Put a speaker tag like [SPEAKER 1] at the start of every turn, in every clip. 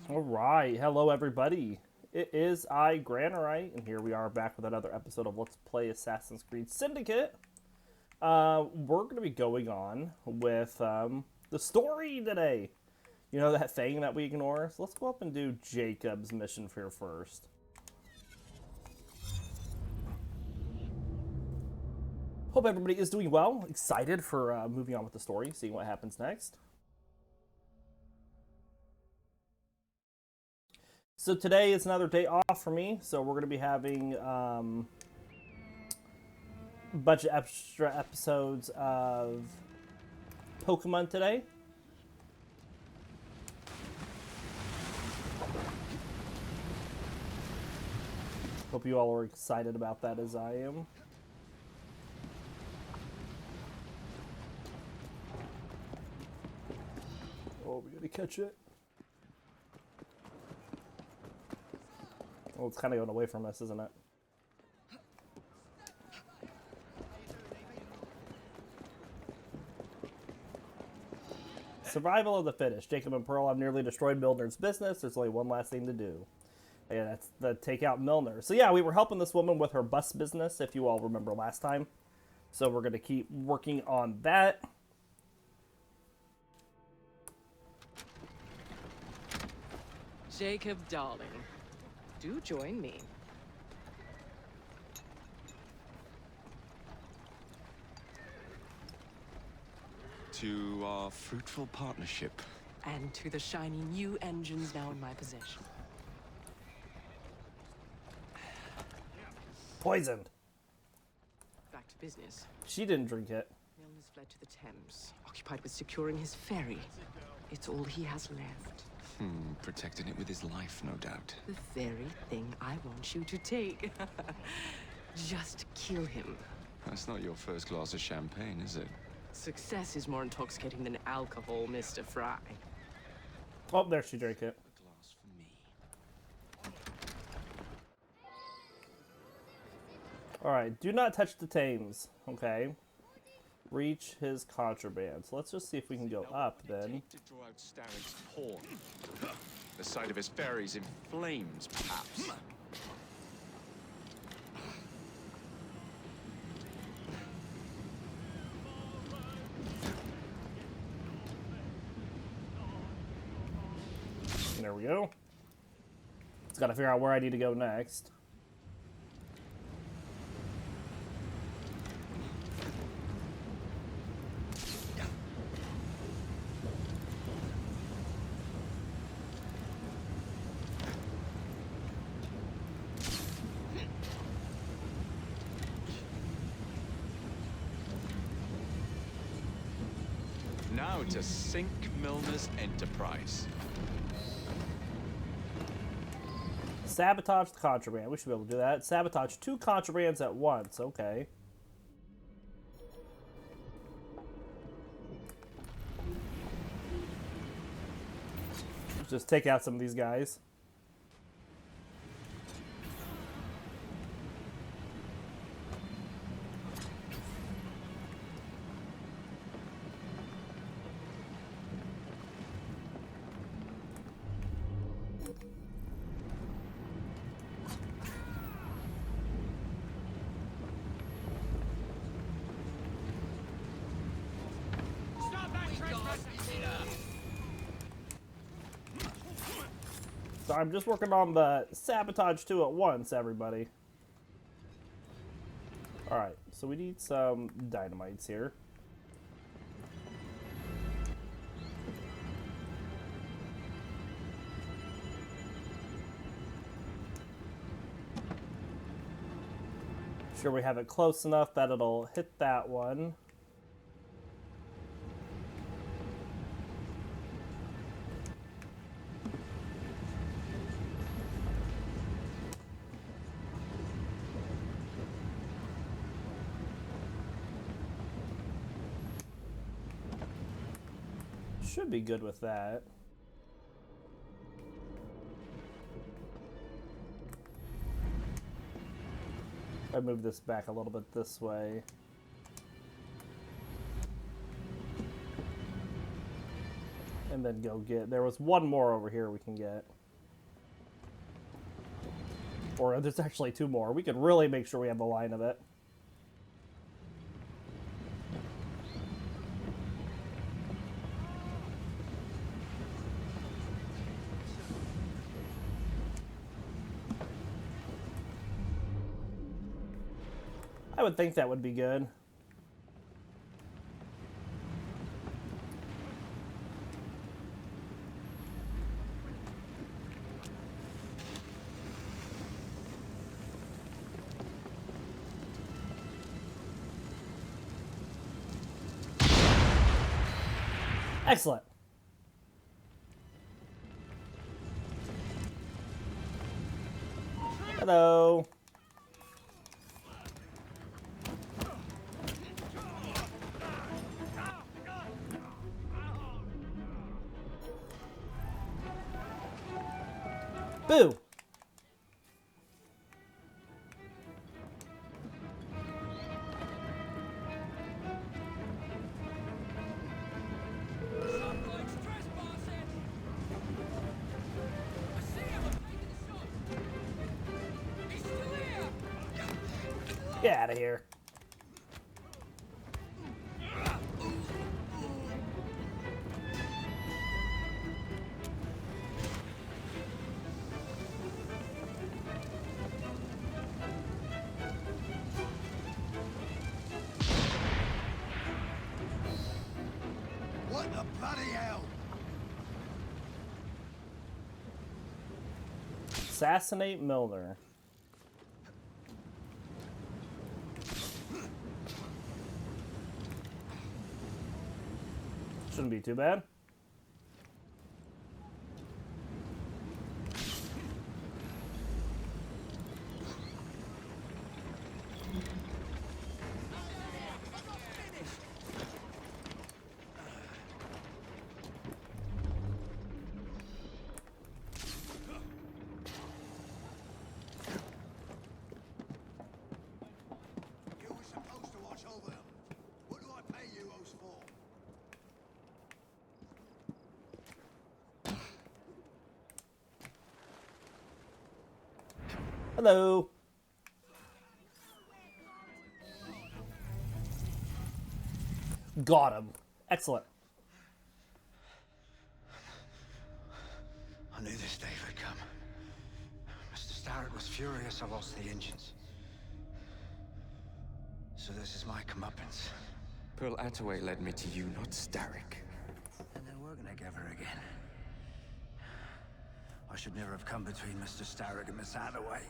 [SPEAKER 1] All right, hello everybody. It is I, Granarite, and here we are back with another episode of Let's Play Assassin's Creed Syndicate. We're going to be going on with the story today. You know that thing that we ignore? So let's go up and do Jacob's mission here first. Hope everybody is doing well. Excited for moving on with the story, seeing what happens next. So today is another day off for me, so we're going to be having a bunch of extra episodes of Pokémon today. Hope you all are excited about that as I am. Oh, we gotta catch it. Well, it's kind of going away from us, isn't it? Survival of the fittest. Jacob and Pearl have nearly destroyed Milner's business. There's only one last thing to do. Yeah, that's the take out Milner. So yeah, we were helping this woman with her bus business, if you all remember last time. So we're going to keep working on that.
[SPEAKER 2] Jacob, darling, do join me.
[SPEAKER 3] To our fruitful partnership.
[SPEAKER 2] And to the shiny new engines now in my possession.
[SPEAKER 1] Poisoned.
[SPEAKER 2] Back to business.
[SPEAKER 1] She didn't drink it.
[SPEAKER 2] Milner's fled to the Thames, occupied with securing his ferry. It's all he has left.
[SPEAKER 3] Protecting it with his life, no doubt.
[SPEAKER 2] The very thing I want you to take. Just kill him.
[SPEAKER 3] That's not your first glass of champagne, is it?
[SPEAKER 2] Success is more intoxicating than alcohol, Mr. Fry.
[SPEAKER 1] Oh, there she drank it.
[SPEAKER 3] A glass for me.
[SPEAKER 1] Alright, do not touch the Thames. Okay. Reach his contraband. So let's just see if we can go up then.
[SPEAKER 3] To draw out Starrick's pawn. The sight of his ferries in flames, perhaps.
[SPEAKER 1] There we go. Just gotta figure out where I need to go next.
[SPEAKER 3] Now to sink Milner's enterprise.
[SPEAKER 1] Sabotage the contraband. We should be able to do that. Sabotage 2 contrabands at once. Okay. Just take out some of these guys. So I'm just working on the sabotage 2 at once, everybody. Alright, so we need some dynamites here. Sure we have it close enough that it'll hit that one. Should be good with that. I move this back a little bit this way. And then go get... There was one more over here we can get. Or there's actually two more. We could really make sure we have a line of it. I would think that would be good. Excellent. Hello. Boo. Get out of here.
[SPEAKER 4] What the bloody hell?
[SPEAKER 1] Assassinate Milner. Shouldn't be too bad.
[SPEAKER 4] You were supposed to watch over them. What do I pay you those for?
[SPEAKER 1] Hello. Got him. Excellent.
[SPEAKER 4] I knew this day would come. Mr. Starrett was furious I lost the engines. So this is my comeuppance.
[SPEAKER 3] Pearl Attaway led me to you, not Starrick.
[SPEAKER 4] And then we're gonna get her again. I should never have come between Mr. Starrett and Miss Attaway.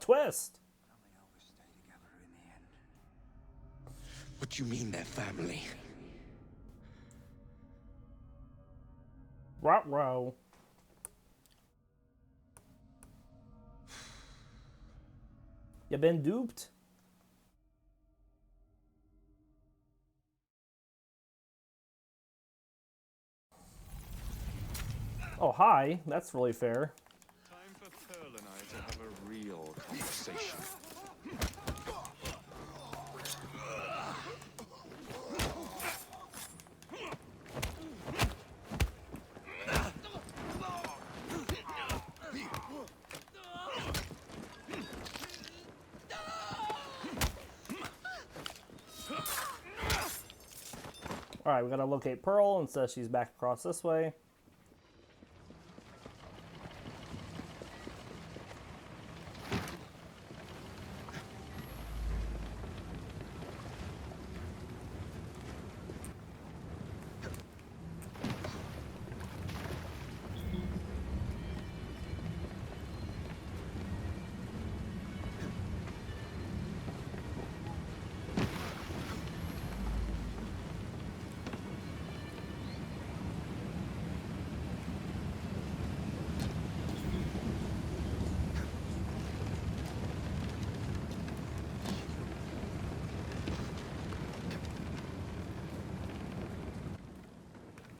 [SPEAKER 1] Twist.
[SPEAKER 4] They always stay together in the end.
[SPEAKER 3] What do you mean they're family?
[SPEAKER 1] Ruh-roh. You been duped? Oh, hi. That's really fair.
[SPEAKER 3] Time for Pearl and I to have a real conversation.
[SPEAKER 1] Alright, we gotta locate Pearl and says she's back across this way.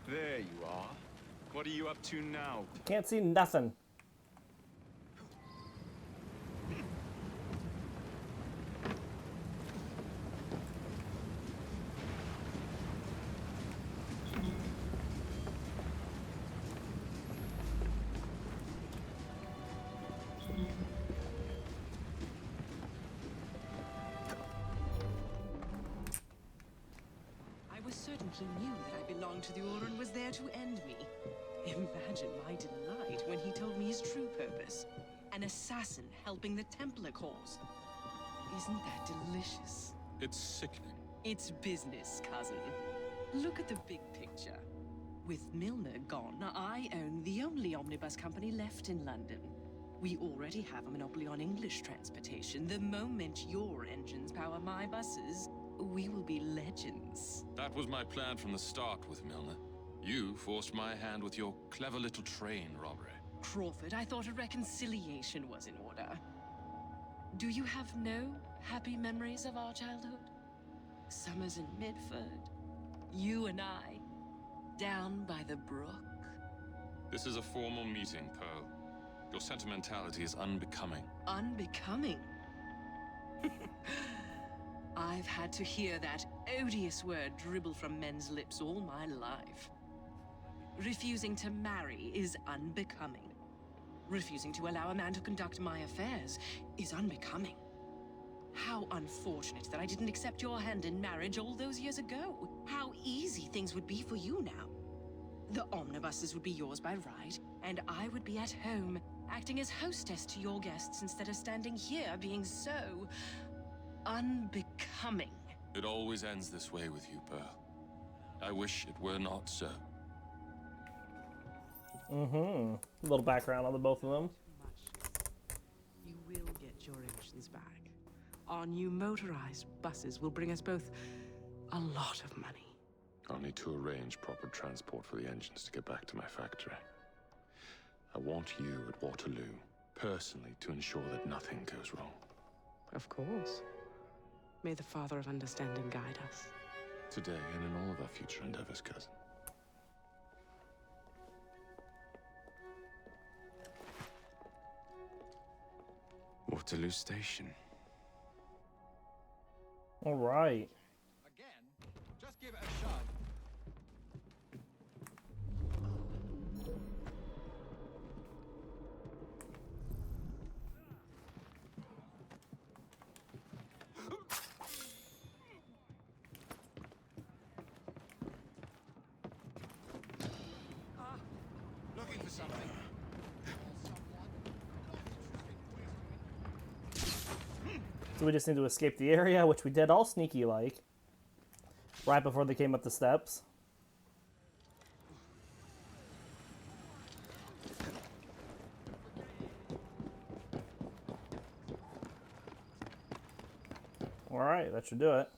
[SPEAKER 3] There you are. What are you up to now?
[SPEAKER 1] Can't see nothing.
[SPEAKER 2] simply knew that I belonged to the Order and was there to end me. Imagine my delight when he told me his true purpose. An assassin helping the Templar cause. Isn't that delicious?
[SPEAKER 3] It's sickening.
[SPEAKER 2] It's business, cousin. Look at the big picture. With Milner gone, I own the only omnibus company left in London. We already have a monopoly on English transportation. The moment your engines power my buses, we will be legends.
[SPEAKER 3] That was my plan from the start with Milner. You forced my hand with your clever little train robbery.
[SPEAKER 2] Crawford, I thought a reconciliation was in order. Do you have no happy memories of our childhood? Summers in Midford, you and I, down by the brook.
[SPEAKER 3] This is a formal meeting, Pearl. Your sentimentality is unbecoming.
[SPEAKER 2] Unbecoming? I've had to hear that odious word dribble from men's lips all my life. Refusing to marry is unbecoming. Refusing to allow a man to conduct my affairs is unbecoming. How unfortunate that I didn't accept your hand in marriage all those years ago. How easy things would be for you now. The omnibuses would be yours by right, and I would be at home, acting as hostess to your guests instead of standing here being so unbecoming.
[SPEAKER 3] It always ends this way with you, Pearl. I wish it were not so.
[SPEAKER 1] A little background on the both of them.
[SPEAKER 2] You will get your engines back. Our new motorized buses will bring us both a lot of money.
[SPEAKER 3] I'll need to arrange proper transport for the engines to get back to my factory. I want you at Waterloo, personally, to ensure that nothing goes wrong.
[SPEAKER 2] Of course. May the Father of Understanding guide us.
[SPEAKER 3] Today and in all of our future endeavors, cousin.
[SPEAKER 5] Waterloo Station.
[SPEAKER 1] All right.
[SPEAKER 4] Again? Just give it a shot. Looking for something.
[SPEAKER 1] So we just need to escape the area, which we did all sneaky like. Right before they came up the steps. Alright, that should do it.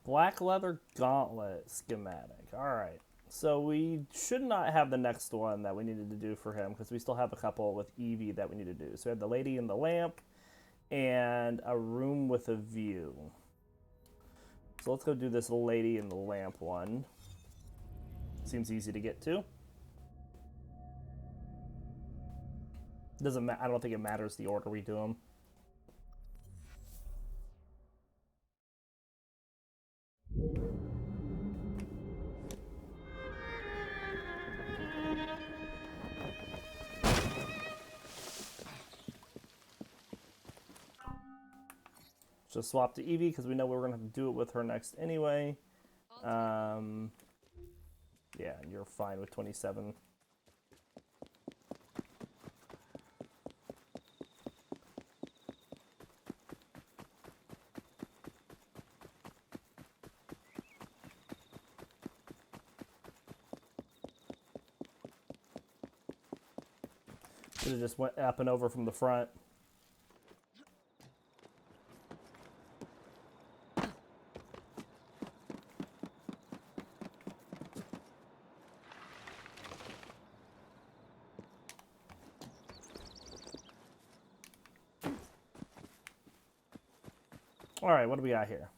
[SPEAKER 1] Black leather gauntlet schematic. Alright. So we should not have the next one that we needed to do for him because we still have a couple with Evie that we need to do. So we have the lady in the lamp and a room with a view. So let's go do this lady in the lamp one. Seems easy to get to. I don't think it matters the order we do them. Just swap to Evie because we know we're going to have to do it with her next anyway. Yeah, and you're fine with 27. Should have just went up and over from the front. All right, what do we got here?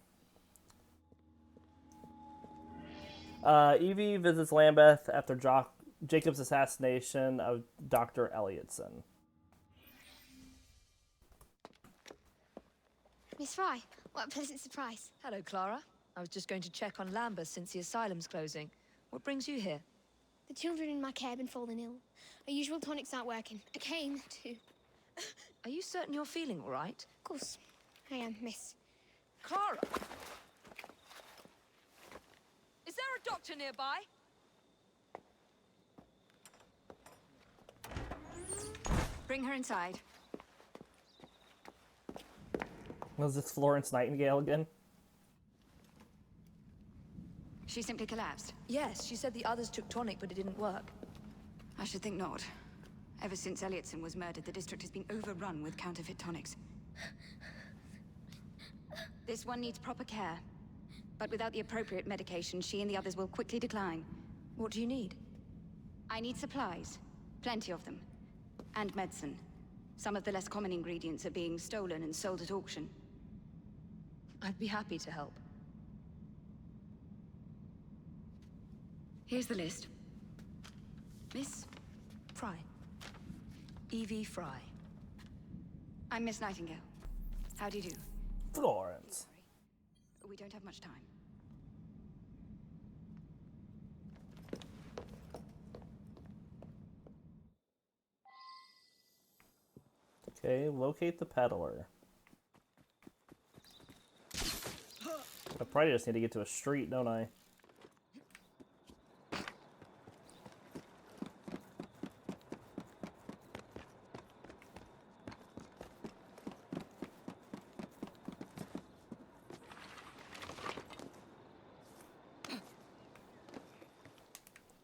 [SPEAKER 1] Evie visits Lambeth after Jacob's assassination of Dr. Elliotson.
[SPEAKER 6] Miss Fry, what a pleasant surprise.
[SPEAKER 7] Hello, Clara. I was just going to check on Lambeth since the asylum's closing. What brings you here?
[SPEAKER 6] The children in my care have been falling ill. Our usual tonics aren't working. I came to...
[SPEAKER 7] Are you certain you're feeling all right?
[SPEAKER 6] Of course, I am, miss.
[SPEAKER 7] Clara! Is there a doctor nearby?
[SPEAKER 8] Bring her inside.
[SPEAKER 1] Was this Florence Nightingale again?
[SPEAKER 8] She simply collapsed.
[SPEAKER 7] Yes, she said the others took tonic, but it didn't work.
[SPEAKER 8] I should think not. Ever since Elliotson was murdered, the district has been overrun with counterfeit tonics. This one needs proper care. But without the appropriate medication, she and the others will quickly decline.
[SPEAKER 7] What do you need?
[SPEAKER 8] I need supplies. Plenty of them. And medicine. Some of the less common ingredients are being stolen and sold at auction.
[SPEAKER 7] I'd be happy to help.
[SPEAKER 8] Here's the list. Miss
[SPEAKER 7] Fry. Evie Fry.
[SPEAKER 8] I'm Miss Nightingale. How do you do?
[SPEAKER 1] Florence.
[SPEAKER 8] We don't have much time.
[SPEAKER 1] Okay, locate the peddler. I probably just need to get to a street, don't I?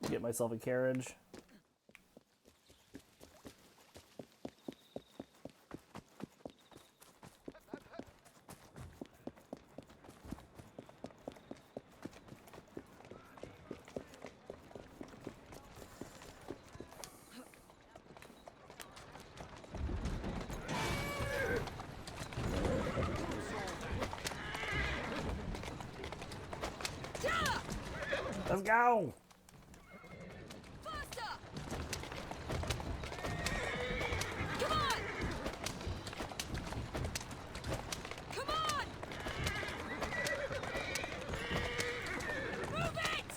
[SPEAKER 1] Get myself a carriage. Let's go!
[SPEAKER 7] Faster! Come on! Come on! Move it!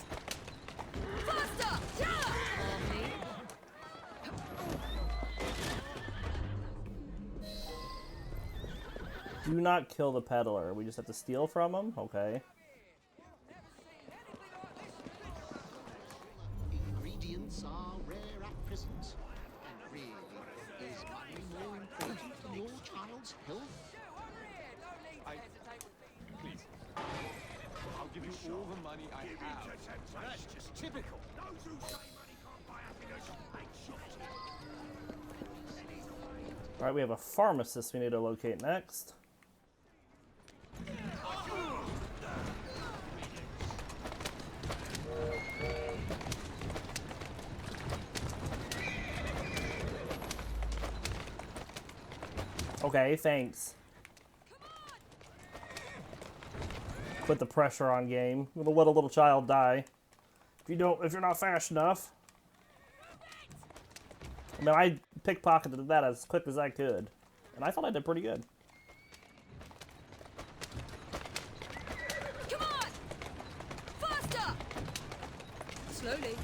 [SPEAKER 7] Faster!
[SPEAKER 1] Do not kill the peddler. We just have to steal from him? Okay.
[SPEAKER 9] Ingredients are rare at present. And really, is money more important than your child's health?
[SPEAKER 5] Please. I'll give you all the money I have.
[SPEAKER 9] That's just typical.
[SPEAKER 1] Alright, we have a pharmacist we need to locate next. Okay, thanks. Put the pressure on, game. We'll let a little child die. If you're not fast enough. I mean, I pickpocketed that as quick as I could. And I thought I did pretty good.
[SPEAKER 7] Come on! Faster! Slowly.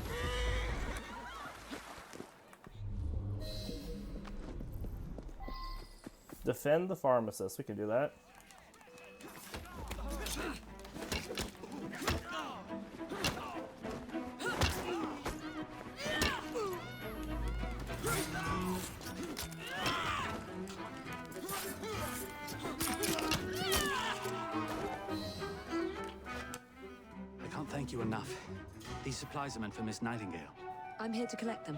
[SPEAKER 1] Defend the pharmacist. We can do that.
[SPEAKER 5] I can't thank you enough. These supplies are meant for Miss Nightingale.
[SPEAKER 7] I'm here to collect them.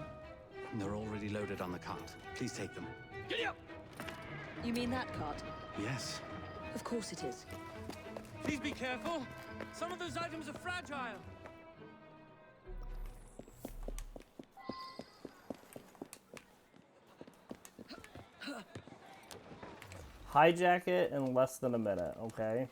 [SPEAKER 5] They're already loaded on the cart. Please take them. Giddy up!
[SPEAKER 7] You mean that cart?
[SPEAKER 5] Yes.
[SPEAKER 7] Of course it is.
[SPEAKER 10] Please be careful. Some of those items are fragile.
[SPEAKER 1] Hijack it in less than a minute, okay?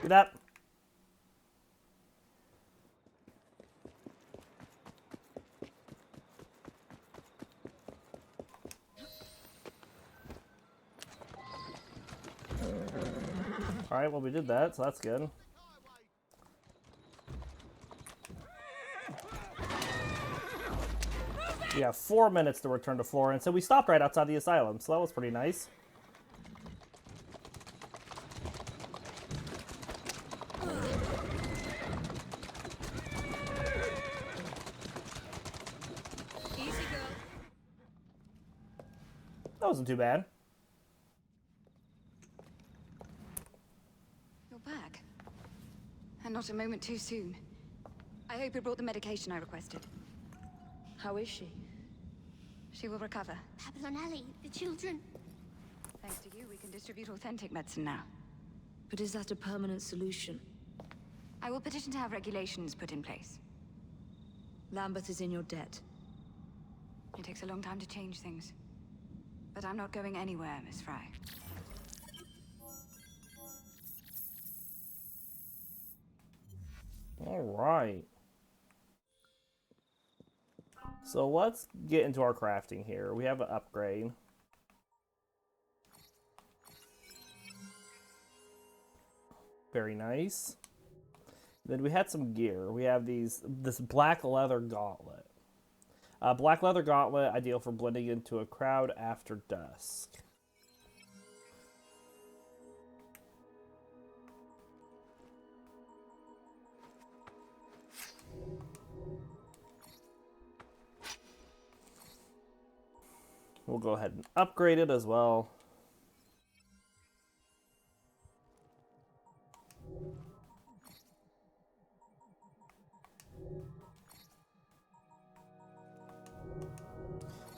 [SPEAKER 1] Get up. Alright, well we did that, so that's good. We have 4 minutes to return to Florence, and we stopped right outside the asylum, so that was pretty nice.
[SPEAKER 7] Easy, girl.
[SPEAKER 1] That wasn't too bad.
[SPEAKER 8] You're back. And not a moment too soon. I hope you brought the medication I requested.
[SPEAKER 7] How is she?
[SPEAKER 8] She will recover.
[SPEAKER 6] Babylon Alley, the children.
[SPEAKER 8] Thanks to you, we can distribute authentic medicine now.
[SPEAKER 7] But is that a permanent solution?
[SPEAKER 8] I will petition to have regulations put in place.
[SPEAKER 7] Lambeth is in your debt.
[SPEAKER 8] It takes a long time to change things. But I'm not going anywhere, Miss Fry.
[SPEAKER 1] Alright. So let's get into our crafting here. We have an upgrade. Very nice. Then we had some gear. We have this black leather gauntlet. Black leather gauntlet, ideal for blending into a crowd after dusk. We'll go ahead and upgrade it as well.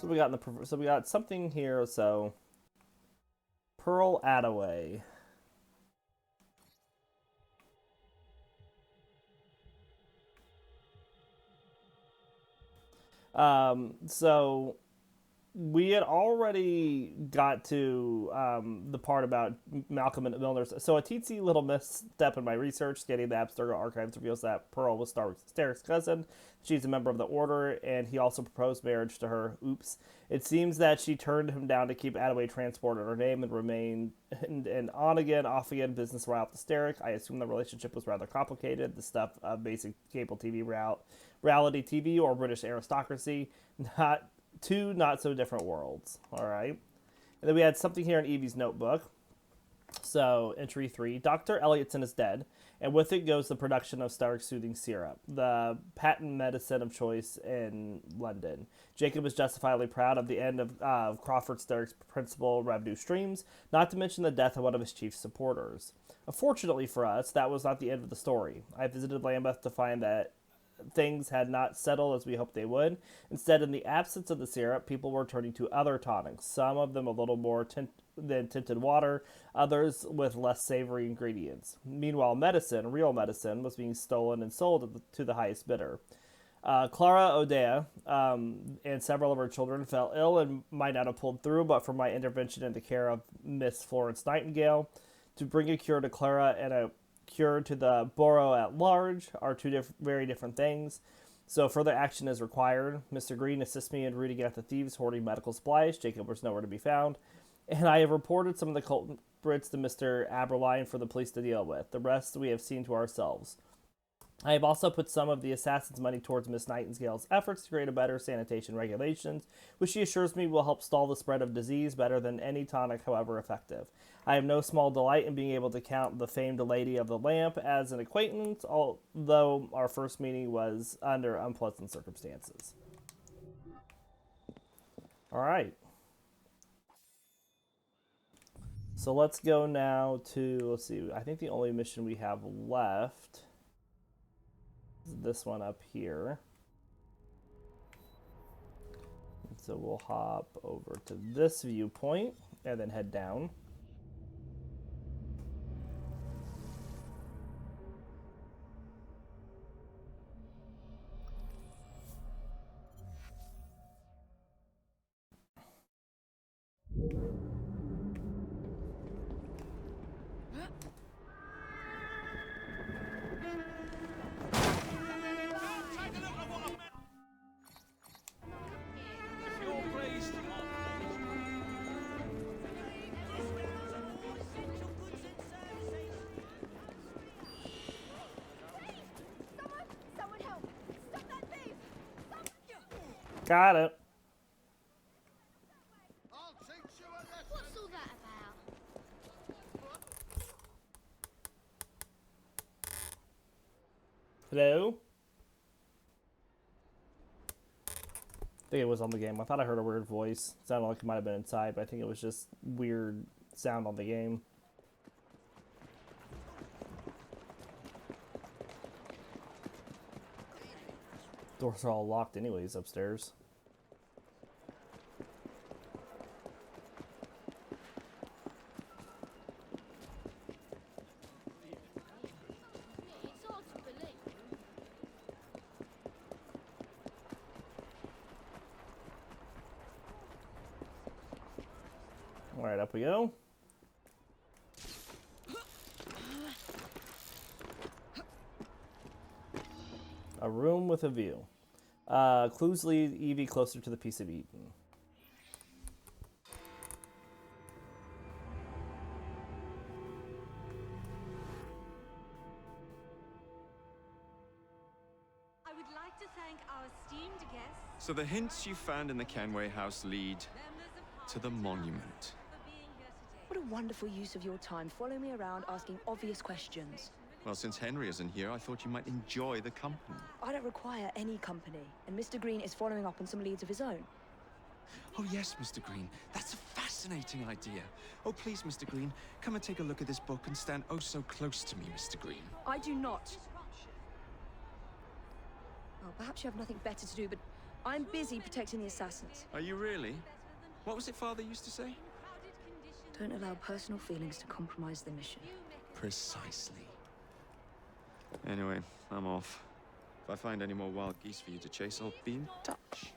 [SPEAKER 1] So we got we got something here. So Pearl Attaway. So we had already got to the part about Malcolm and Milner's. So a teensy little misstep in my research, scanning the Abstergo archives reveals that Pearl was Starrick's cousin. She's a member of the Order, and he also proposed marriage to her. Oops. It seems that she turned him down to keep Attaway transport in her name and remained an on-again, off-again business route to Starrick. I assume the relationship was rather complicated, the stuff of basic cable TV reality TV or British aristocracy. Two not so different worlds. All right. And then we had something here in Evie's notebook. So, entry 3. Dr. Elliotson is dead, and with it goes the production of Starrick Soothing Syrup, the patent medicine of choice in London. Jacob is justifiably proud of the end of Crawford Starrick's principal revenue streams, not to mention the death of one of his chief supporters. Unfortunately for us, that was not the end of the story. I visited Lambeth to find that things had not settled as we hoped they would. Instead, in the absence of the syrup, people were turning to other tonics, some of them a little more than tinted water, others with less savory ingredients. Meanwhile, real medicine, was being stolen and sold to the highest bidder. Clara O'Dea and several of her children fell ill and might not have pulled through, but for my intervention in the care of Miss Florence Nightingale. To bring a cure to Clara and a cure to the borough at large are two very different things, so further action is required. Mr. Green assists me in rooting out the thieves hoarding medical supplies. Jacob was nowhere to be found, and I have reported some of the culprits to Mr. Aberline for the police to deal with. The rest we have seen to ourselves. I have also put some of the assassin's money towards Miss Nightingale's efforts to create a better sanitation regulations, which she assures me will help stall the spread of disease better than any tonic, however effective. I have no small delight in being able to count the famed Lady of the Lamp as an acquaintance, although our first meeting was under unpleasant circumstances. All right. So let's go now to, let's see, I think the only mission we have left is this one up here. And so we'll hop over to this viewpoint and then head down. Got it.
[SPEAKER 6] What's all that about?
[SPEAKER 1] Hello? I think it was on the game. I thought I heard a weird voice. It sounded like it might have been inside, but I think it was just weird sound on the game. Doors are all locked anyways upstairs.
[SPEAKER 6] It's hard to believe.
[SPEAKER 1] Alright, up we go. A room with a view. Clues lead Evie closer to the piece of Eden.
[SPEAKER 11] I would like to thank our esteemed guests.
[SPEAKER 12] So the hints you found in the Kenway house lead to the monument.
[SPEAKER 13] What a wonderful use of your time following me around asking obvious questions.
[SPEAKER 12] Well, since Henry isn't here, I thought you might enjoy the company.
[SPEAKER 13] I don't require any company, and Mr. Green is following up on some leads of his own.
[SPEAKER 12] Oh, yes, Mr. Green. That's a fascinating idea. Oh, please, Mr. Green, come and take a look at this book and stand oh so close to me, Mr. Green.
[SPEAKER 13] I do not. Well, perhaps you have nothing better to do, but I'm busy protecting the assassins.
[SPEAKER 12] Are you really? What was it Father used to say?
[SPEAKER 13] Don't allow personal feelings to compromise the mission.
[SPEAKER 12] Precisely. Anyway, I'm off. If I find any more wild geese for you to chase, I'll be in touch.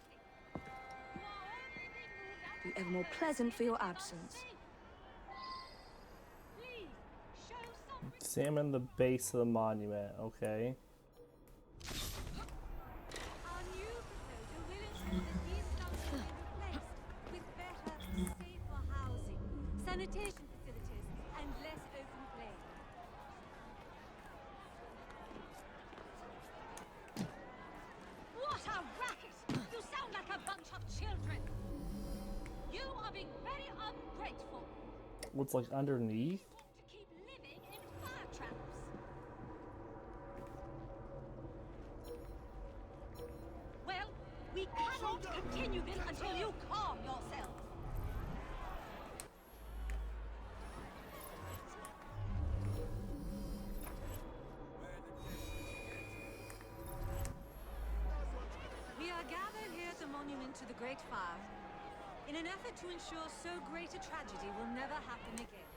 [SPEAKER 13] Be ever more pleasant for your absence.
[SPEAKER 1] Examine the base of the monument. Okay.
[SPEAKER 11] Our new proposal will ensure that these slums will be replaced with better, safer housing, sanitation facilities, and less open play. What a racket! You sound like a bunch of children. You are being very ungrateful.
[SPEAKER 1] What's like underneath?
[SPEAKER 11] To keep living in fire traps. Well, we cannot continue this until you calm yourself. We are gathered here at the monument to the Great Fire in an effort to ensure so great a tragedy will never happen again.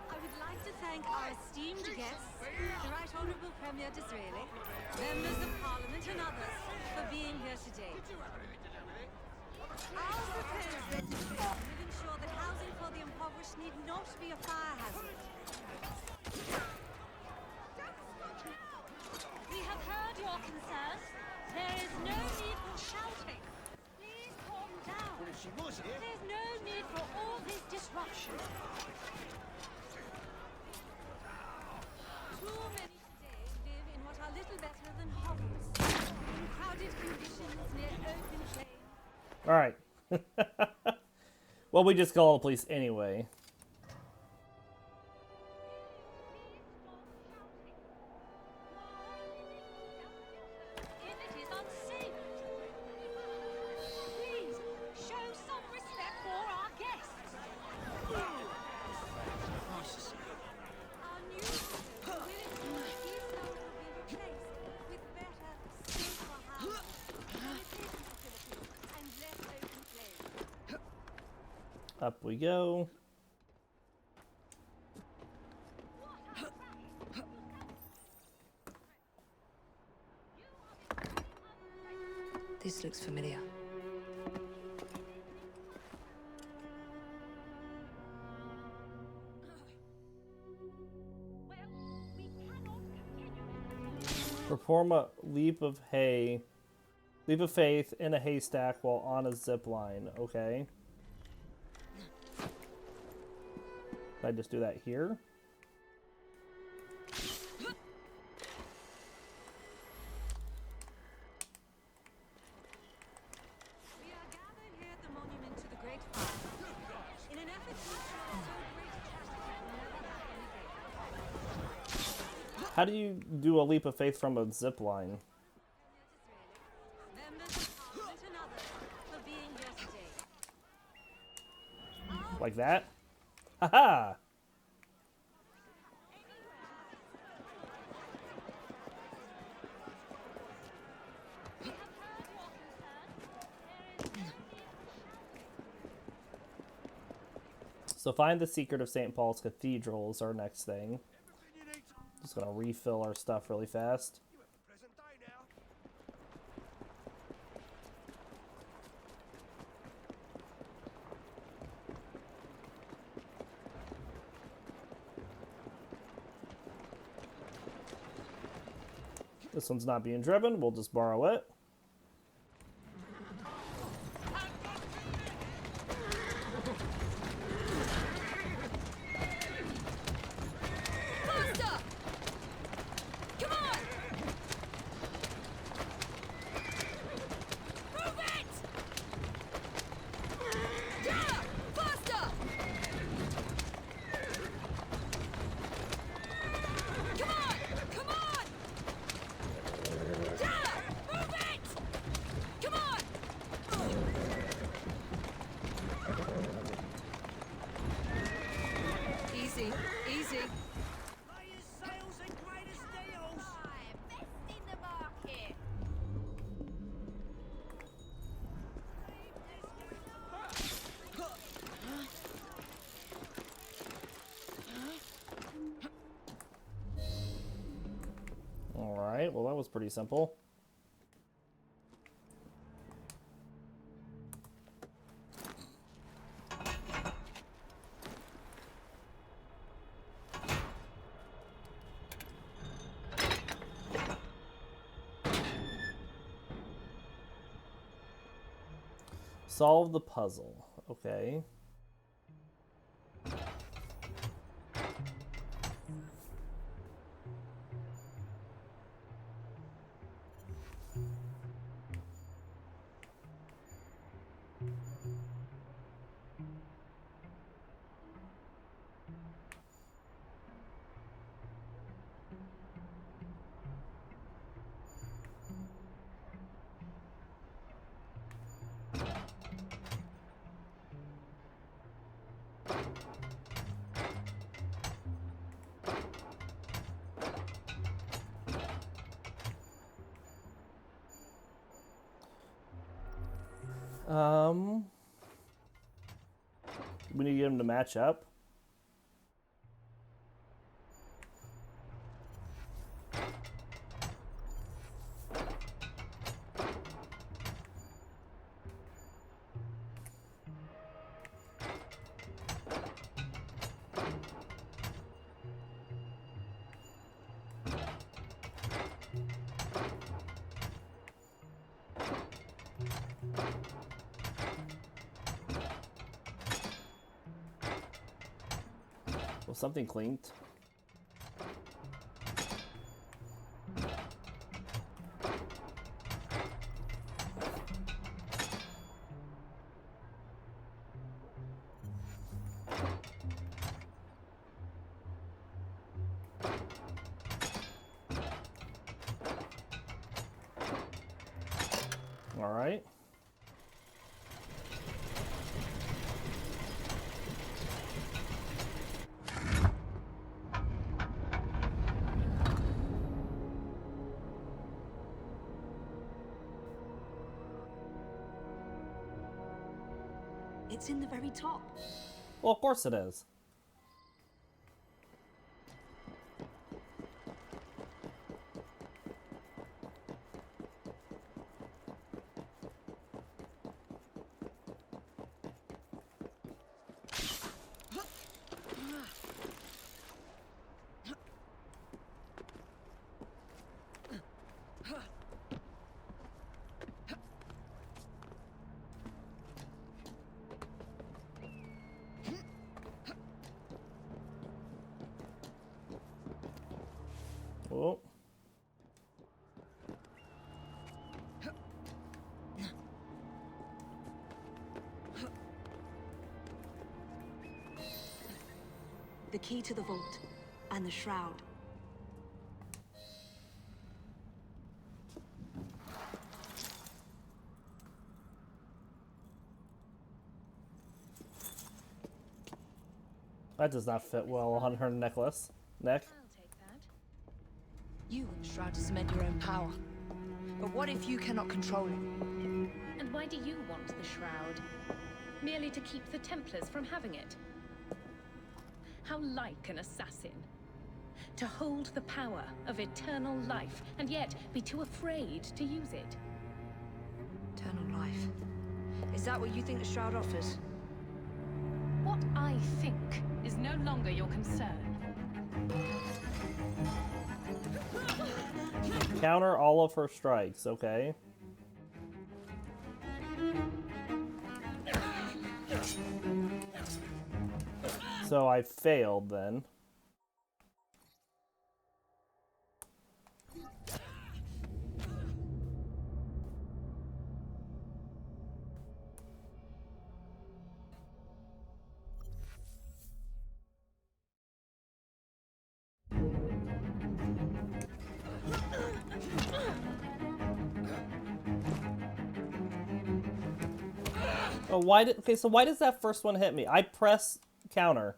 [SPEAKER 11] I would like to thank our esteemed guests, the Right Honourable Premier Disraeli, members of Parliament and others, for being here today. Our proposed legislation will ensure that housing for the impoverished need not be a fire hazard. We have heard your concerns. There is no need for shouting. Please calm down. Well, if she was here... There's no need for all this disruption. Too many today live in what are little better than hovels, in crowded conditions near open plains.
[SPEAKER 1] Alright. Well, we just call the police anyway.
[SPEAKER 11] If it is unsafe, please show some respect for our guests. Our new proposal will ensure that these slums will be replaced with better, safer housing, sanitation facilities, and less open play.
[SPEAKER 1] Up we go.
[SPEAKER 13] This looks familiar.
[SPEAKER 1] Perform a leap of faith in a haystack while on a zip line. Okay. Can I just do that here? How do you do a leap of faith from a zip line? Like that? Haha! So find the secret of St. Paul's Cathedral is our next thing. Just gonna refill our stuff really fast. This one's not being driven, we'll just borrow it. Alright, well that was pretty simple. Solve the puzzle. Okay. We need to get him to match up. Well, something clinked. All right.
[SPEAKER 11] It's in the very top.
[SPEAKER 1] Well, of course it is. Oh.
[SPEAKER 11] The key to the vault and the shroud.
[SPEAKER 1] That does not fit well on her necklace. Neck.
[SPEAKER 11] I'll take that. You want the shroud to cement your own power. But what if you cannot control it?
[SPEAKER 14] And why do you want the shroud? Merely to keep the Templars from having it? How like an assassin. To hold the power of eternal life, and yet be too afraid to use it.
[SPEAKER 11] Eternal life. Is that what you think the shroud offers?
[SPEAKER 14] What I think is no longer your concern.
[SPEAKER 1] Counter all of her strikes, okay. So I failed then. Oh, okay, so why does that first one hit me? I press counter.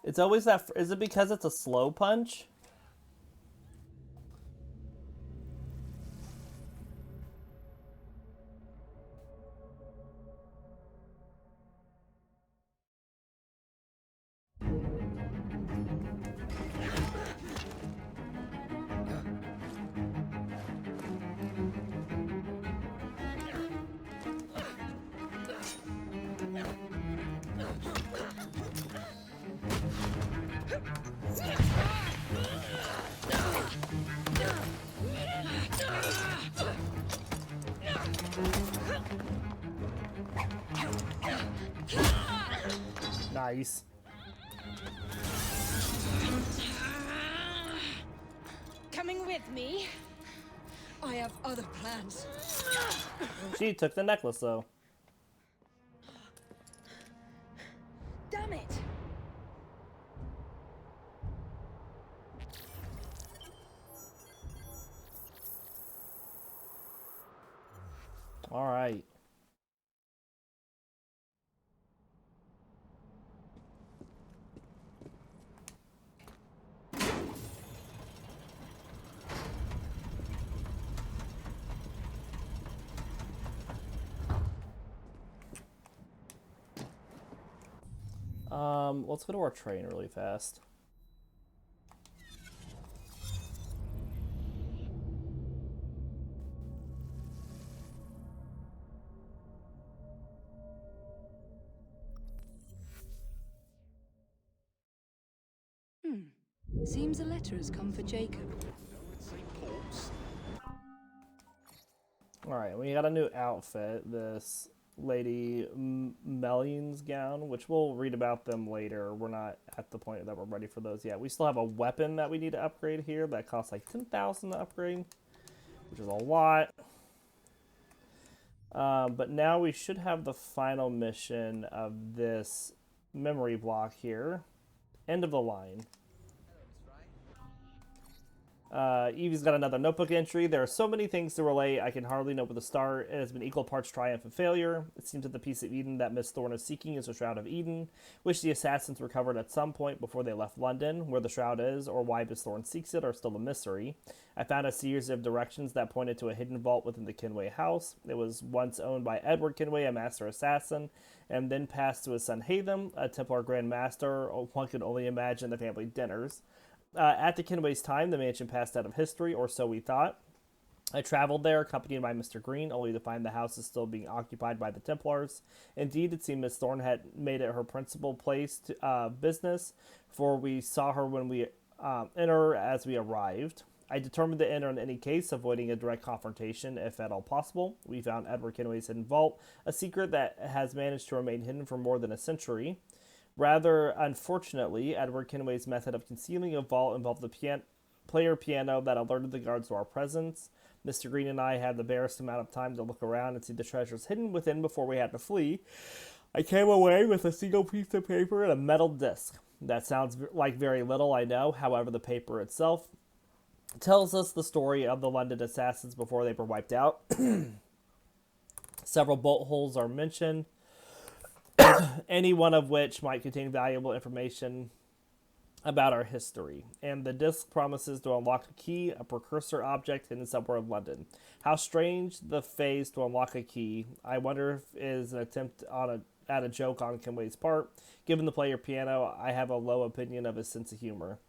[SPEAKER 1] It's always that. Is it because it's a slow punch? Nice.
[SPEAKER 11] Coming with me? I have other plans.
[SPEAKER 1] She took the necklace though.
[SPEAKER 11] Damn it!
[SPEAKER 1] All right. Let's go to our train really fast.
[SPEAKER 7] Seems a letter has come for Jacob.
[SPEAKER 1] Alright, we got a new outfit. This Lady Mellion's gown, which we'll read about them later. We're not at the point that we're ready for those yet. We still have a weapon that we need to upgrade here that costs like 10,000 to upgrade, which is a lot. But now we should have the final mission of this memory block here. End of the line. Evie's got another notebook entry. There are so many things to relate, I can hardly know where to start. It has been equal parts triumph and failure. It seems that the piece of Eden that Miss Thorne is seeking is the Shroud of Eden, which the assassins recovered at some point before they left London. Where the Shroud is, or why Miss Thorne seeks it, are still a mystery. I found a series of directions that pointed to a hidden vault within the Kinway house. It was once owned by Edward Kinway, a master assassin, and then passed to his son Hatham, a Templar Grand Master. One could only imagine the family dinners. At the Kinway's time, the mansion passed out of history, or so we thought. I traveled there, accompanied by Mr. Green, only to find the house is still being occupied by the Templars. Indeed, it seemed Miss Thorne had made it her principal place to business, for we saw her when we enter as we arrived. I determined to enter in any case, avoiding a direct confrontation if at all possible. We found Edward Kinway's hidden vault, a secret that has managed to remain hidden for more than a century. Rather unfortunately, Edward Kinway's method of concealing a vault involved the player piano that alerted the guards to our presence. Mr. Green and I had the barest amount of time to look around and see the treasures hidden within before we had to flee. I came away with a single piece of paper and a metal disc. That sounds like very little, I know. However, the paper itself tells us the story of the London assassins before they were wiped out. Several bolt holes are mentioned, any one of which might contain valuable information about our history. And the disc promises to unlock a key, a precursor object hidden somewhere in London. How strange the phase to unlock a key. I wonder if it is an attempt at a joke on Kenway's part. Given the player piano, I have a low opinion of his sense of humor.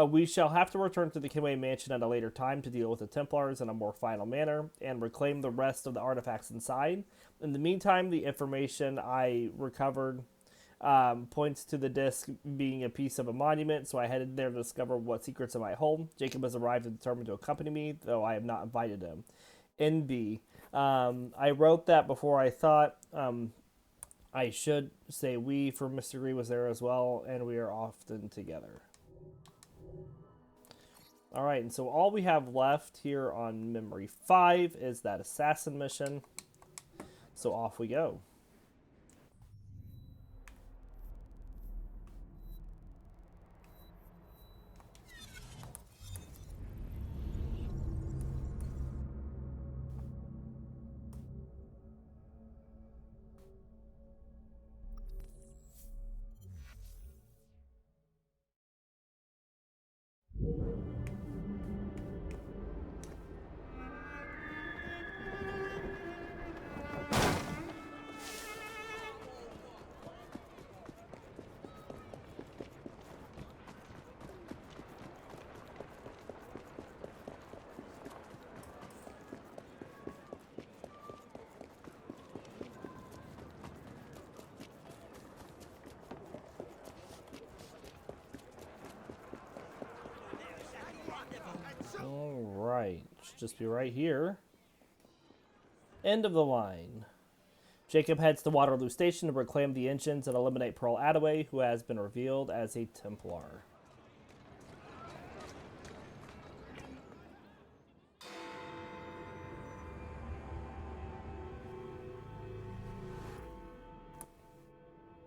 [SPEAKER 1] We shall have to return to the Kenway mansion at a later time to deal with the Templars in a more final manner and reclaim the rest of the artifacts inside. In the meantime, the information I recovered points to the disc being a piece of a monument, so I headed there to discover what secrets it might hold. Jacob has arrived and determined to accompany me, though I have not invited him. NB. I wrote that before I thought. I should say we, for Mr. Green was there as well, and we are often together. Alright, and so all we have left here on Memory 5 is that assassin mission. So off we go. Alright, should just be right here. End of the line. Jacob heads to Waterloo Station to reclaim the engines and eliminate Pearl Attaway, who has been revealed as a Templar.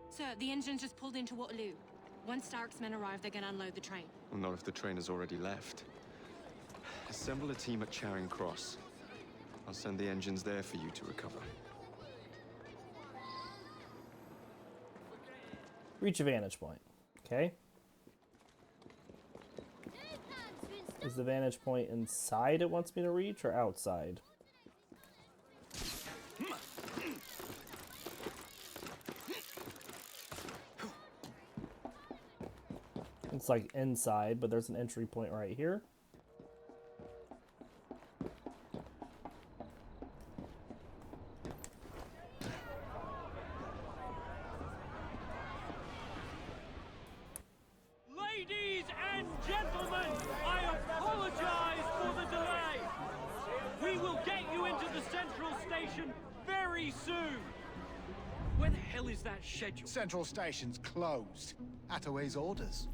[SPEAKER 15] Sir, the engine just pulled into Waterloo. Once Stark's men arrive, they're gonna unload the train.
[SPEAKER 12] Well, not if the train has already left. Assemble a team at Charing Cross. I'll send the engines there for you to recover.
[SPEAKER 1] Reach a vantage point. Okay. Is the vantage point inside it wants me to reach, or outside? It's like inside, but there's an entry point right here.
[SPEAKER 10] Ladies and gentlemen, I apologize for the delay. We will get you into the central station very soon. Where the hell is that schedule?
[SPEAKER 9] Central Station's closed. Attaway's orders.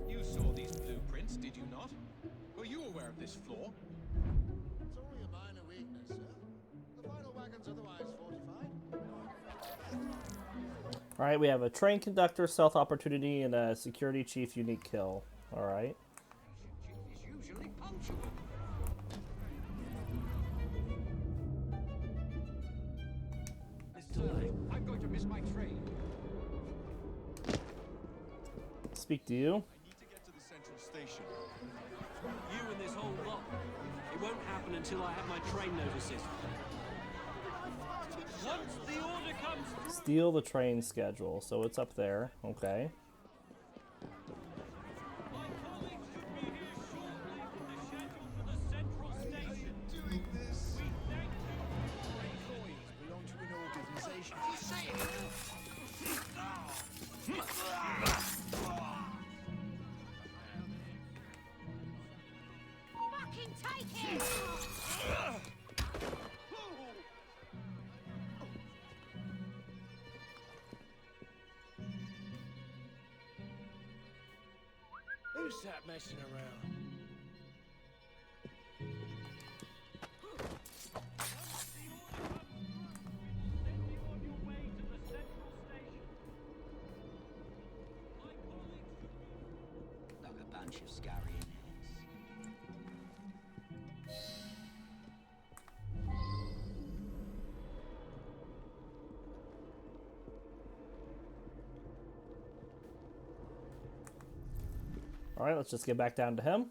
[SPEAKER 16] You saw these blueprints, did you not? Were you aware of this flaw?
[SPEAKER 9] It's only a minor weakness, sir. The final wagon's otherwise fortified.
[SPEAKER 1] Alright, we have a train conductor, stealth opportunity, and a security chief unique kill. Alright.
[SPEAKER 16] Is usually punctual. I'm going to miss my train.
[SPEAKER 1] Speak to you.
[SPEAKER 12] I need to get to the central station.
[SPEAKER 10] You and this whole lot. It won't happen until I have my train notices. Once the order comes through...
[SPEAKER 1] Steal the train schedule. So it's up there. Okay.
[SPEAKER 10] My colleagues should be here shortly with the schedule for the central station.
[SPEAKER 9] Doing this.
[SPEAKER 10] We thank you.
[SPEAKER 9] Employees belong to an organization. You say it.
[SPEAKER 11] Fucking take it!
[SPEAKER 10] Who's that messing around?
[SPEAKER 5] Like a bunch of scurrying heads.
[SPEAKER 1] All right, let's just get back down to him.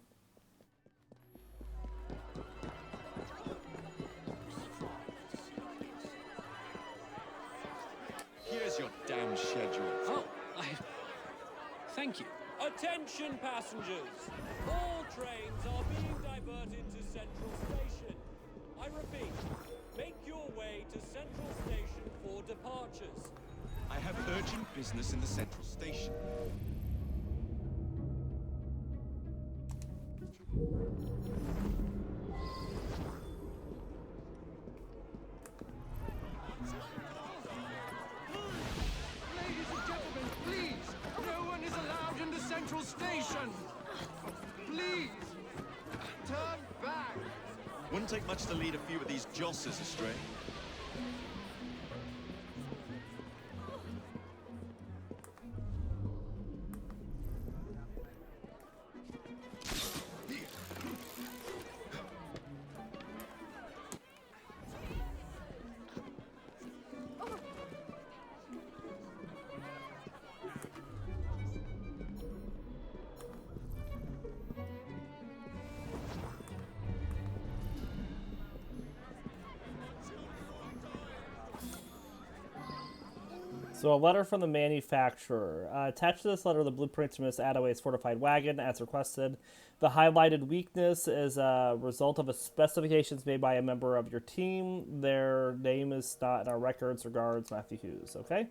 [SPEAKER 12] Here's your damn schedule.
[SPEAKER 10] Oh, thank you. Attention passengers! All trains are being diverted to Central Station. I repeat, make your way to Central Station for departures.
[SPEAKER 12] I have urgent business in the central station.
[SPEAKER 4] Ladies and gentlemen, please! No one is allowed into Central Station! Please! Turn back!
[SPEAKER 12] Wouldn't take much to lead a few of these josses astray.
[SPEAKER 1] So a letter from the manufacturer. Attached to this letter, the blueprint to Miss Attaway's fortified wagon, as requested. The highlighted weakness is a result of a specifications made by a member of your team. Their name is not in our records. Regards, Matthew Hughes. Okay?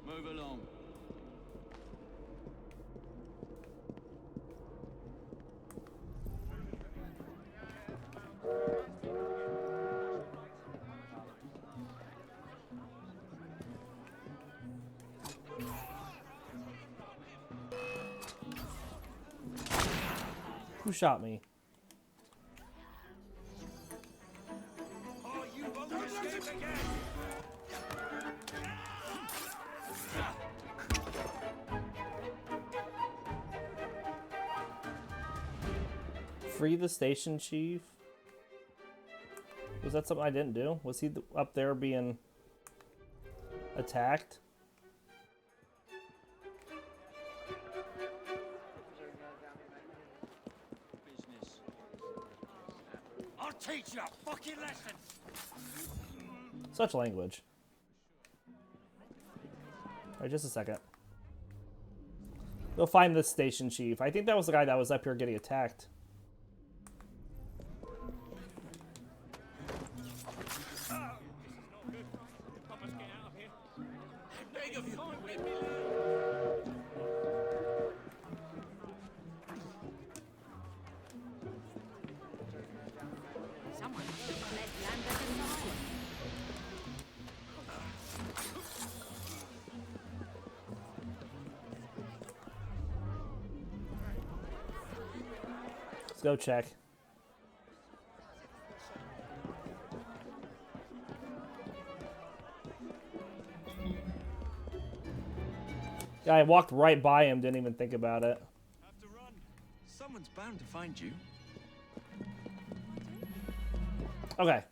[SPEAKER 5] Move along.
[SPEAKER 1] Who shot me?
[SPEAKER 10] Oh, you won't escape again!
[SPEAKER 1] Free the station chief? Was that something I didn't do? Was he up there being attacked?
[SPEAKER 10] I'll teach you a fucking lesson!
[SPEAKER 1] Such language. Alright, just a second. Go find the station chief. I think that was the guy that was up here getting attacked.
[SPEAKER 8] Someone fled Lambert and Nile.
[SPEAKER 1] Let's go check. Yeah, I walked right by him, didn't even think about it.
[SPEAKER 12] Have to run. Someone's bound to find you.
[SPEAKER 1] Okay.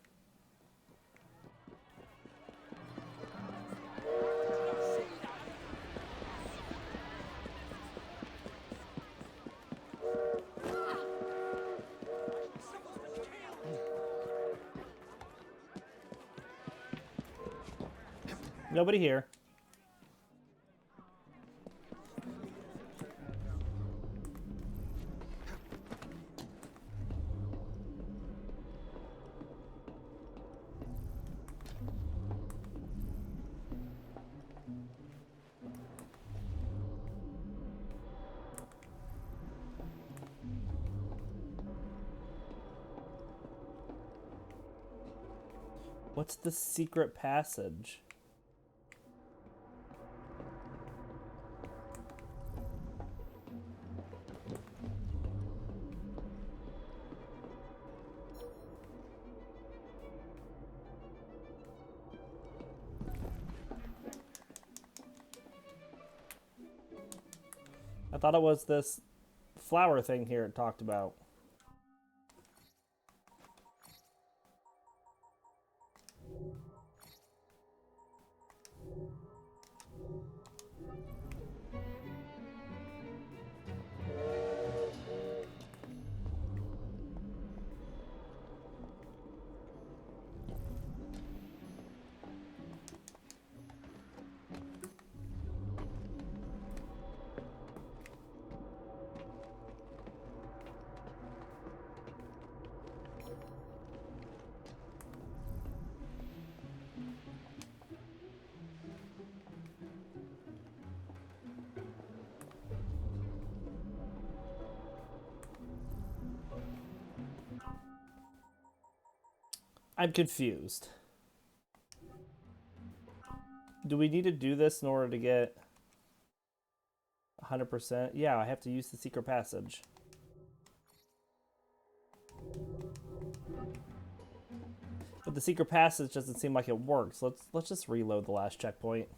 [SPEAKER 1] Nobody here. What's the secret passage? I thought it was this flower thing here it talked about. I'm confused. Do we need to do this in order to get 100%? Yeah, I have to use the secret passage. But the secret passage doesn't seem like it works. Let's just reload the last checkpoint.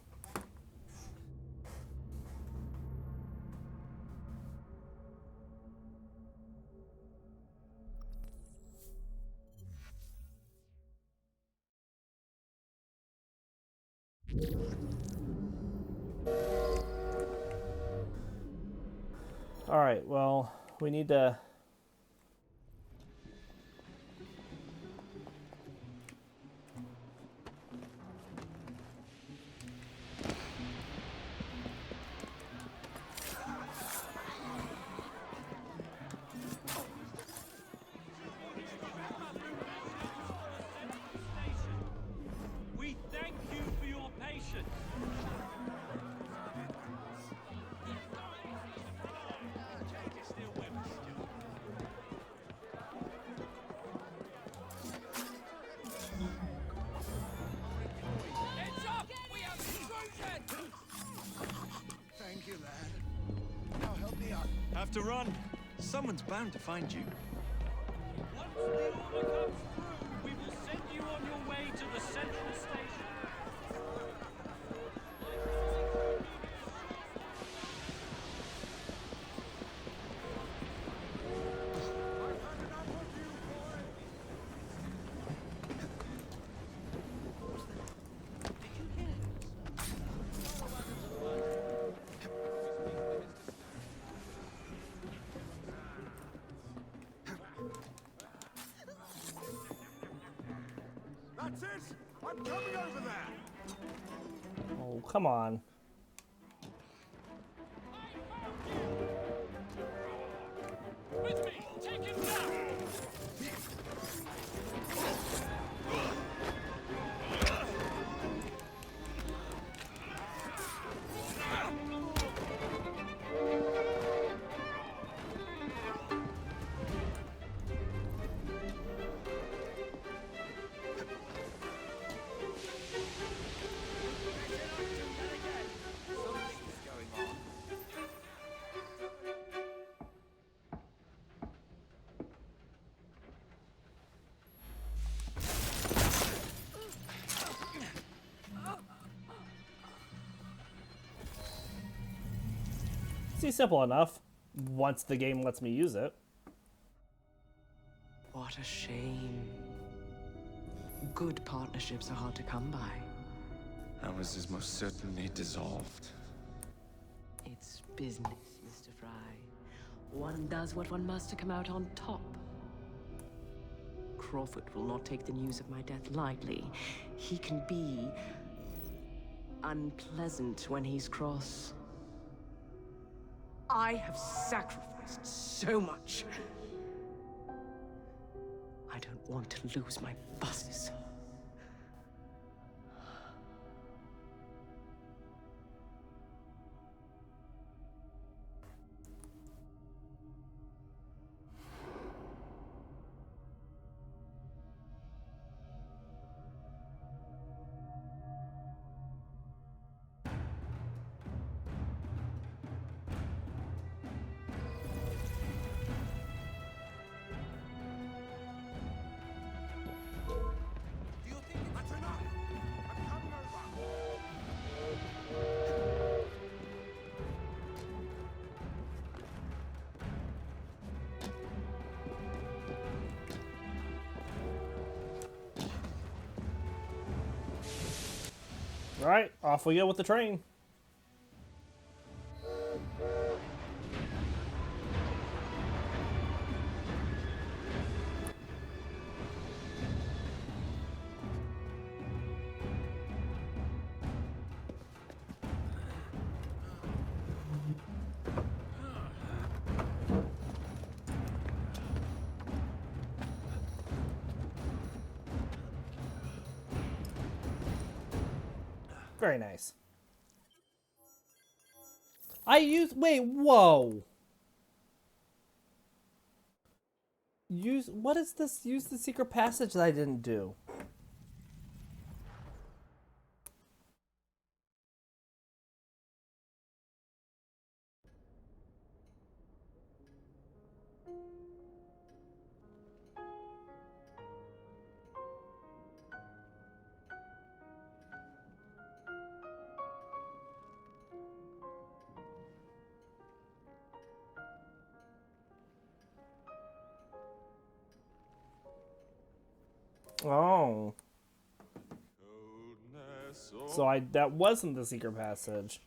[SPEAKER 1] All right, well, we need to...
[SPEAKER 10] We thank you for your patience.
[SPEAKER 4] Thank you, lad. Now help me up.
[SPEAKER 12] Have to run. Someone's bound to find you.
[SPEAKER 10] Once the order comes through, we will send you on your way to the central station.
[SPEAKER 4] That's it! I'm coming over there!
[SPEAKER 1] Oh, come on.
[SPEAKER 10] With me! Take him down!
[SPEAKER 1] See, simple enough. Once the game lets me use it.
[SPEAKER 17] What a shame. Good partnerships are hard to come by.
[SPEAKER 3] Ours is most certainly dissolved.
[SPEAKER 17] It's business, Mr. Fry. One does what one must to come out on top. Crawford will not take the news of my death lightly. He can be unpleasant when he's cross. I have sacrificed so much. I don't want to lose my buses.
[SPEAKER 1] All right, off we go with the train. Very nice. Wait, whoa. What is this? Use the secret passage that I didn't do. Oh. So that wasn't the secret passage.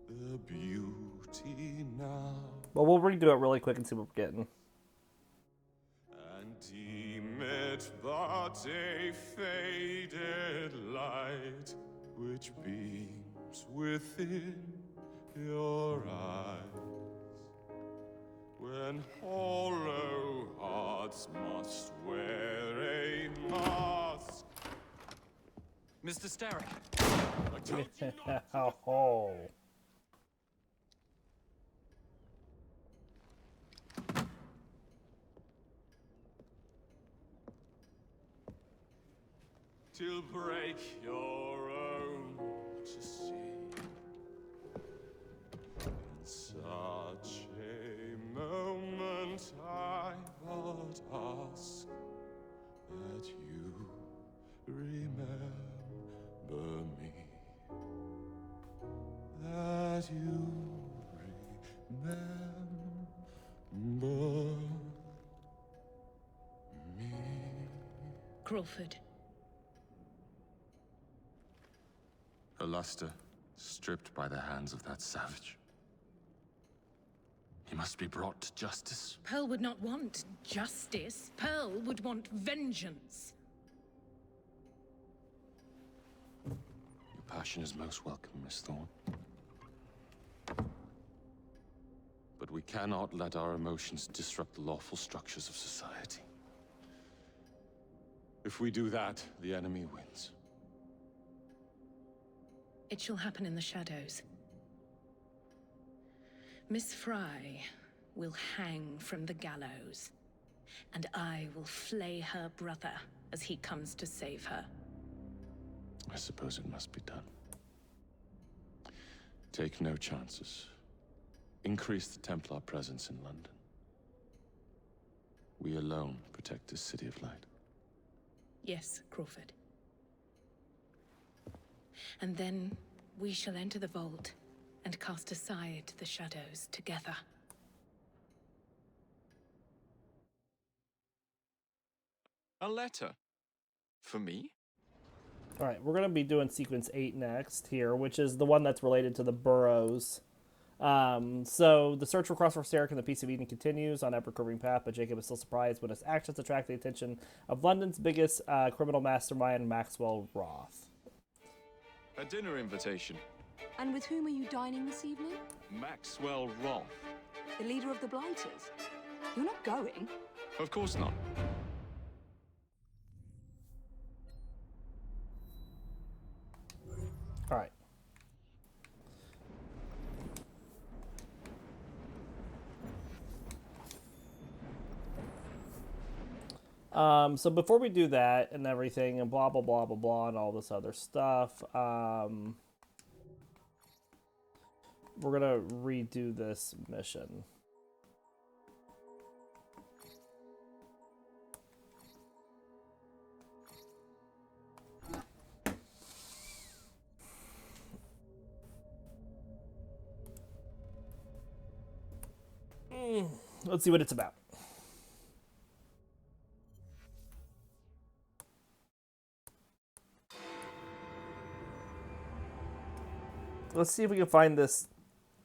[SPEAKER 3] The beauty now.
[SPEAKER 1] Well, we'll redo it really quick and see what we're getting.
[SPEAKER 3] And deem it but a faded light which beams within your eyes. When hollow hearts must wear a mask.
[SPEAKER 5] Mr. Starrick.
[SPEAKER 3] I told you not.
[SPEAKER 1] Oh.
[SPEAKER 3] Till break your own to see. In such a moment I but ask that you remember me. That you remember me.
[SPEAKER 14] Crawford.
[SPEAKER 3] Her luster stripped by the hands of that savage. He must be brought to justice.
[SPEAKER 14] Pearl would not want justice. Pearl would want vengeance.
[SPEAKER 3] Your passion is most welcome, Miss Thorne. But we cannot let our emotions disrupt the lawful structures of society. If we do that, the enemy wins.
[SPEAKER 14] It shall happen in the shadows. Miss Fry will hang from the gallows, and I will flay her brother as he comes to save her.
[SPEAKER 3] I suppose it must be done. Take no chances. Increase the Templar presence in London. We alone protect this city of light.
[SPEAKER 14] Yes, Crawford. And then we shall enter the vault and cast aside the shadows together.
[SPEAKER 12] A letter? For me?
[SPEAKER 1] All right, we're going to be doing sequence 8 next here, which is the one that's related to the boroughs. So the search for Crossroad Sarek and the Piece of Eden continues on ever-curving path, but Jacob is still surprised when his actions attract the attention of London's biggest criminal mastermind, Maxwell Roth.
[SPEAKER 12] A dinner invitation.
[SPEAKER 13] And with whom are you dining this evening?
[SPEAKER 12] Maxwell Roth.
[SPEAKER 13] The leader of the Blighters. You're not going?
[SPEAKER 12] Of course not.
[SPEAKER 1] All right. So before we do that and everything and blah, blah, blah, blah, blah, and all this other stuff, we're going to redo this mission. Let's see what it's about. Let's see if we can find this.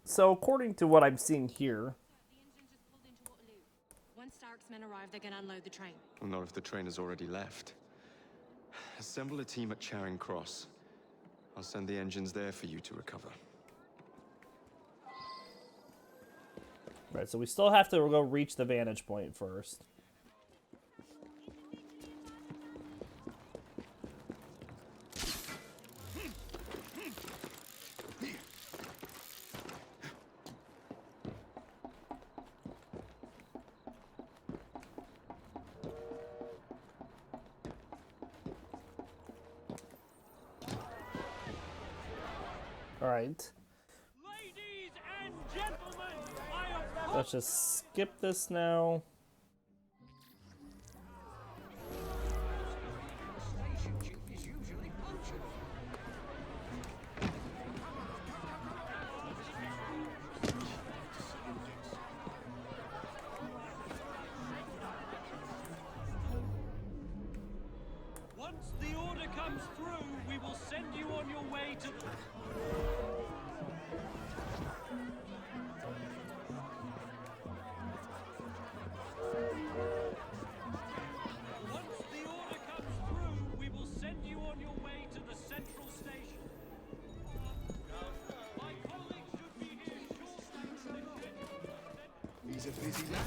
[SPEAKER 1] So, according to what I'm seeing here...
[SPEAKER 15] Once Stark's men arrive, they're gonna unload the train.
[SPEAKER 12] Well, not if the train has already left. Assemble a team at Charing Cross. I'll send the engines there for you to recover.
[SPEAKER 1] Right, so we still have to go reach the vantage point first. All right.
[SPEAKER 10] Ladies and gentlemen, I
[SPEAKER 1] Let's just skip this now.
[SPEAKER 10] Once the order comes through, we will send you on your way to the... Once the order comes through, we will send you on your way to the central station. My colleagues should be here shortly.
[SPEAKER 9] He's a busy man.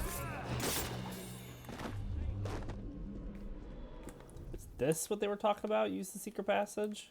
[SPEAKER 1] Is this what they were talking about? Use the secret passage?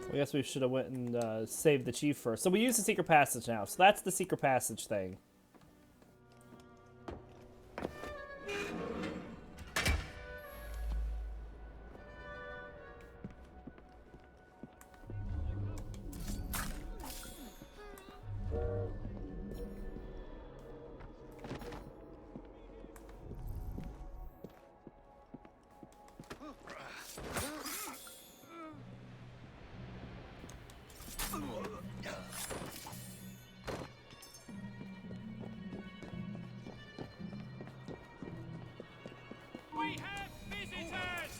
[SPEAKER 1] I guess we should have went and saved the chief first. So we use the secret passage now. So that's the secret passage thing.
[SPEAKER 10] We have visitors!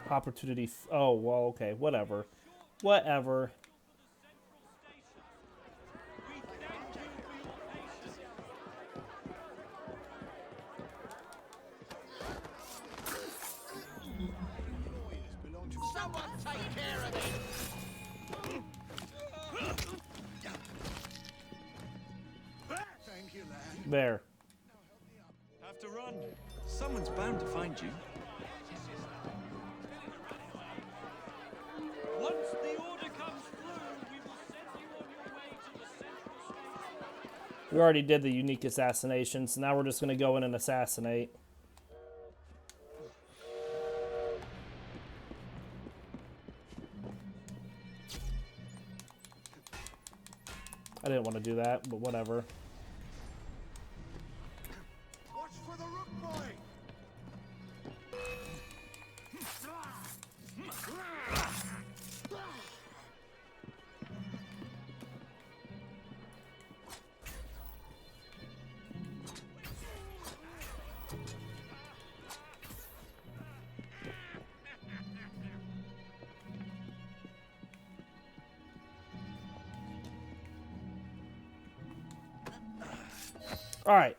[SPEAKER 1] Opportunity. Oh, well, okay. Whatever. Whatever.
[SPEAKER 9] Someone take care of it. Thank you, lad.
[SPEAKER 1] There.
[SPEAKER 12] Have to run. Someone's bound to find you.
[SPEAKER 1] We already did the unique assassination, so now we're just going to go in and assassinate. I didn't want to do that, but whatever.
[SPEAKER 4] Watch for the rook boy!
[SPEAKER 1] All right.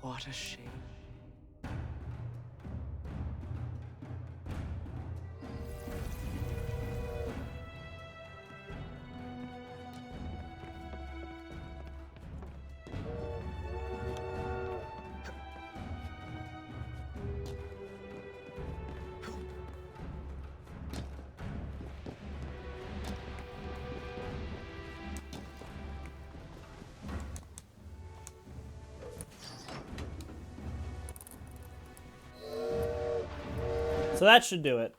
[SPEAKER 5] What a shame.
[SPEAKER 1] So that should do it.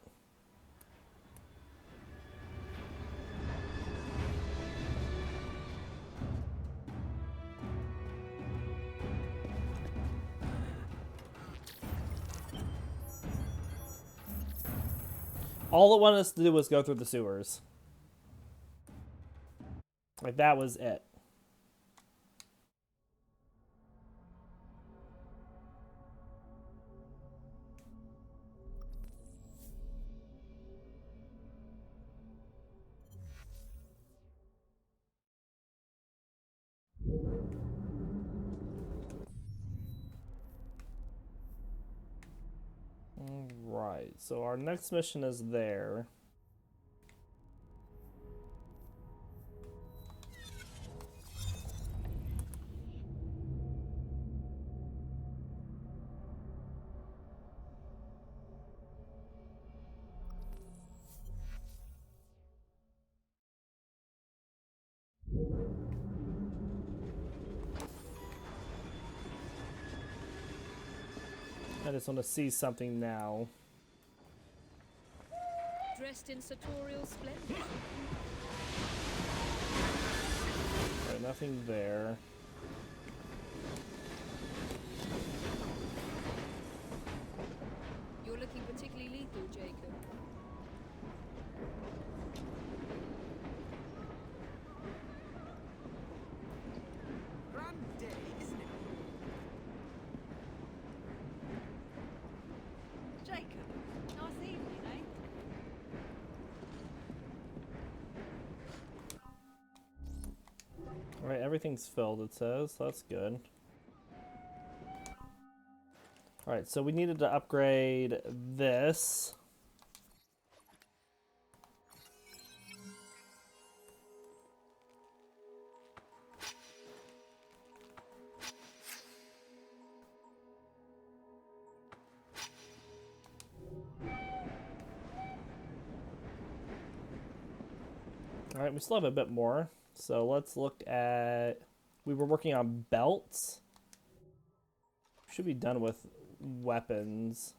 [SPEAKER 1] All it wanted us to do was go through the sewers. Like, that was it. Alright, so our next mission is there. I just want to see something now.
[SPEAKER 14] Dressed in sartorial splendor.
[SPEAKER 1] Right, nothing there.
[SPEAKER 14] You're looking particularly lethal, Jacob.
[SPEAKER 4] Grand day, isn't it?
[SPEAKER 11] Jacob, nice evening, eh?
[SPEAKER 1] Alright, everything's filled, it says. That's good. Alright, so we needed to upgrade this. Alright, we still have a bit more. So let's look at... We were working on belts. Should be done with weapons.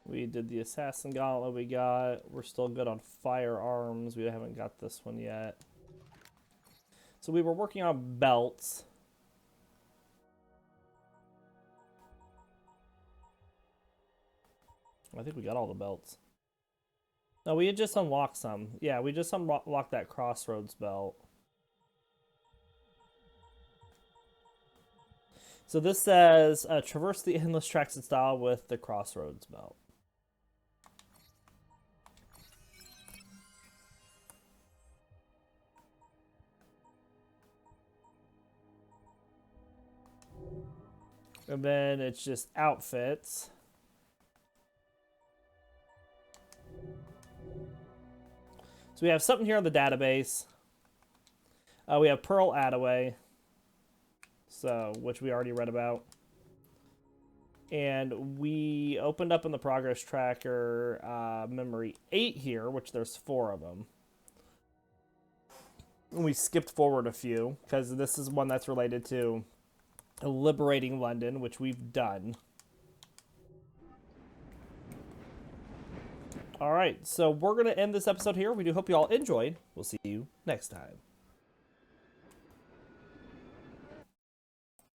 [SPEAKER 1] We did the assassin gauntlet we got. We're still good on firearms. We haven't got this one yet. So we were working on belts. I think we got all the belts. No, we had just unlocked some. Yeah, we just unlocked that Crossroads belt. So this says, traverse the endless tracks in style with the Crossroads belt. And then it's just outfits. So we have something here on the database. We have Pearl Attaway, so which we already read about. And we opened up in the progress tracker memory 8 here, which there's 4 of them. And we skipped forward a few, because this is one that's related to liberating London, which we've done. Alright, so we're going to end this episode here. We do hope you all enjoyed. We'll see you next time.